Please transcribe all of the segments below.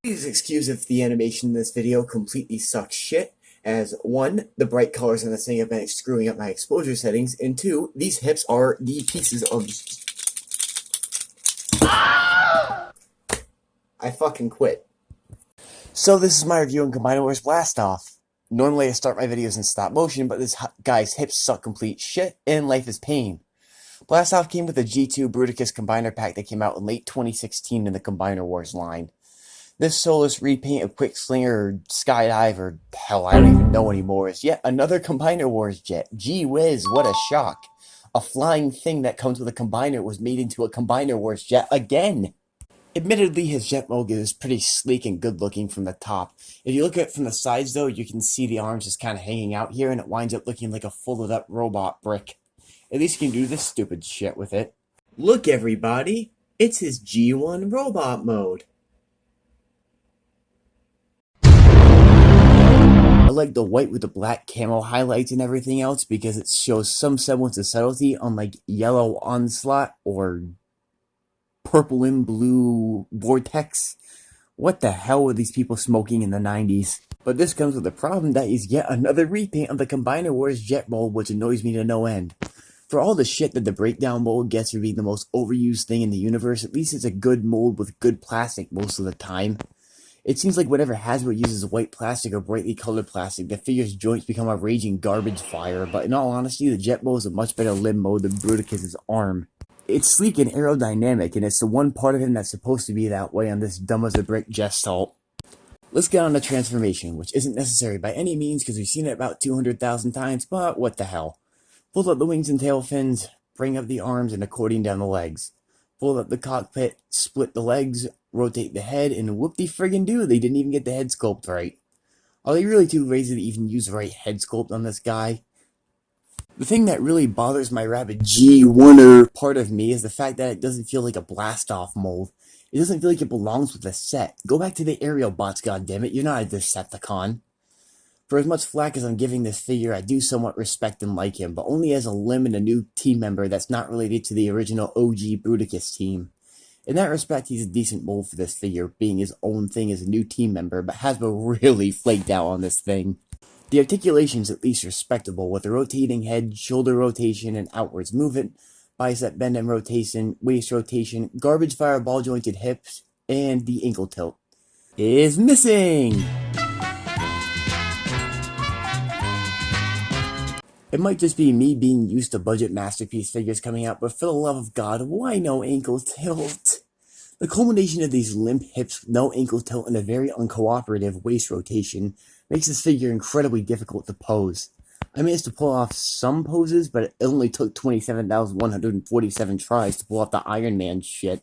Please excuse if the animation in this video completely sucks shit, as 1, the bright colors on this thing have been screwing up my exposure settings, and 2, these hips are the pieces of... I fucking quit. So this is my review on Combiner Wars Blastoff. Normally I start my videos in stop motion, but this guy's hips suck complete shit, and life is pain. Blastoff came with a G2 Bruticus Combiner pack that came out in late 2016 in the Combiner Wars line. This soulless repaint of Quick Slinger or Skydive, or hell, I don't even know anymore, is yet another Combiner Wars jet. Gee whiz, what a shock. A flying thing that comes with a Combiner was made into a Combiner Wars jet again. Admittedly, his jet mode is pretty sleek and good looking from the top. If you look at it from the sides though, you can see the arms just kind of hanging out here, and it winds up looking like a folded up robot brick. At least you can do this stupid shit with it. Look everybody, it's his G1 robot mode. I like the white with the black camo highlights and everything else because it shows some semblance of subtlety, unlike Yellow Onslaught or Purple and Blue Vortex. What the hell were these people smoking in the 90s? But this comes with the problem that is yet another repaint of the Combiner Wars jet mold, which annoys me to no end. For all the shit that the breakdown mold gets for being the most overused thing in the universe, at least it's a good mold with good plastic most of the time. It seems like whenever Hasbro uses white plastic or brightly colored plastic, the figure's joints become a raging garbage fire, but in all honesty, the jet mode is a much better limb mode than Bruticus' arm. It's sleek and aerodynamic, and it's the one part of him that's supposed to be that way on this dumb-as-a-brick gestalt. Let's get on to transformation, which isn't necessary by any means because we've seen it about 200,000 times, but what the hell. Fold up the wings and tail fins, bring up the arms, and accordion down the legs. Fold up the cockpit, split the legs, rotate the head, and whoop-de-friggin-do, they didn't even get the head sculpt right. Are they really too lazy to even use the right head sculpt on this guy? The thing that really bothers my rabid G1er part of me is the fact that it doesn't feel like a Blastoff mold. It doesn't feel like it belongs with the set. Go back to the aerial bots, goddammit, you're not a Decepticon. For as much flack as I'm giving this figure, I do somewhat respect and like him, but only as a limb and a new team member that's not related to the original OG Bruticus team. In that respect, he's a decent mold for this figure, being his own thing as a new team member, but Hasbro really flaked out on this thing. The articulation's at least respectable, with a rotating head, shoulder rotation, and outwards movement, bicep bend and rotation, waist rotation, garbage fire ball jointed hips, and the ankle tilt is missing! It might just be me being used to budget masterpiece figures coming out, but for the love of God, why no ankle tilt? The culmination of these limp hips with no ankle tilt and a very uncooperative waist rotation makes this figure incredibly difficult to pose. I managed to pull off some poses, but it only took 27,147 tries to pull off the Iron Man shit.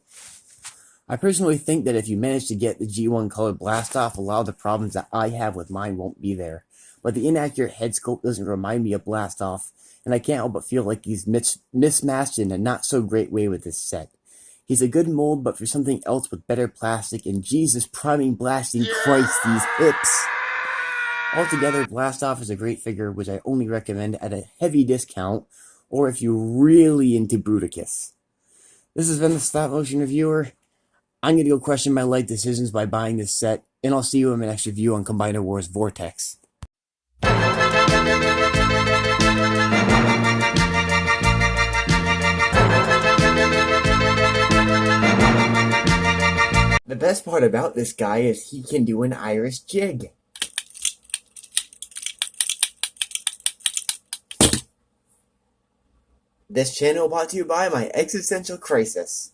I personally think that if you manage to get the G1 colored Blastoff, a lot of the problems that I have with mine won't be there. But the inaccurate head sculpt doesn't remind me of Blastoff, and I can't help but feel like he's mismatched in a not-so-great way with this set. He's a good mold, but for something else with better plastic, and Jesus priming blasting Christ, these hips! Altogether, Blastoff is a great figure, which I only recommend at a heavy discount, or if you're really into Bruticus. This has been the Stop Motion Reviewer. I'm going to go question my life decisions by buying this set, and I'll see you in my next review on Combiner Wars Vortex. The best part about this guy is he can do an Irish jig. This channel brought to you by my existential crisis.